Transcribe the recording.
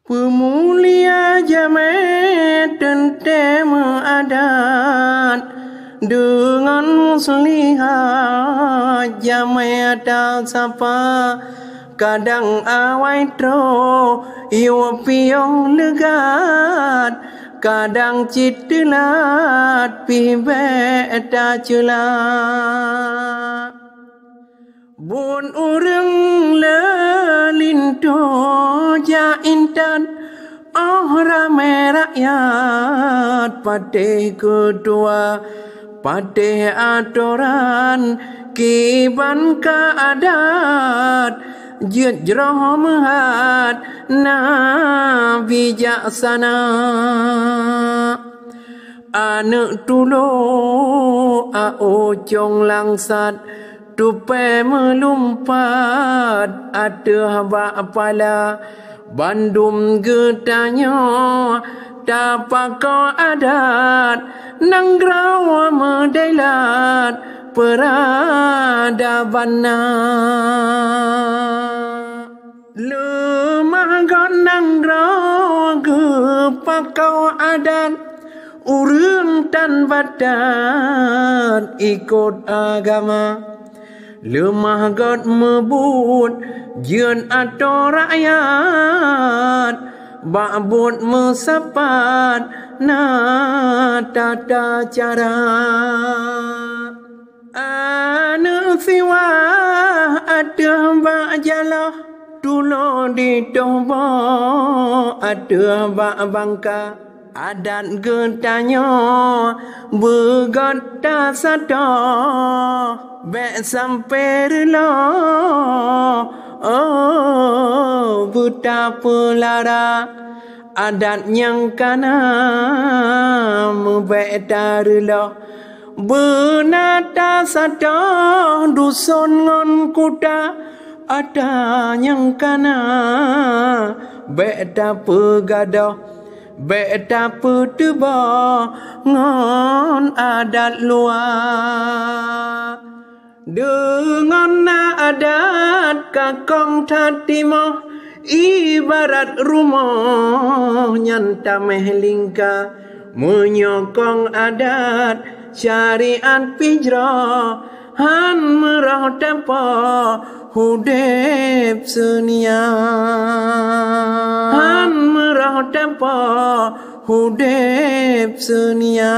Pemulia jamet tentem adat dengan muslihat jamet sapa kadang awai tro iwa piong legat kadang citelat pibe ta celat bun urang lelinto ja intan rame rakyat patih kedua patih aturan kiban keadat jut jroh mehat na bijaksana anak tulo ocong langsat tupai melumpat ada bak pala bandum getanya tapak adat nanggrau medailat peradabanna lemah gon nanggrau gepakau adat urang tan badan ikut agama lemah got mebut jien atau rakyat bakbut mesapat na tata cara anu siwa ada bak jalah tulo di toba ada bak bangka adat getanya begot tak sadar Bek sampai rela buta pelara adat yang kana membek darela benata sada dusun ngon kuda ada yang kana bek ta pegadah bek ta peteba ngon adat luar dengan adat kakong tatimah ibarat rumah nyanta mehlingka menyokong adat syariat pijrah han merah tanpa hudep senia han merah tanpa hudep senia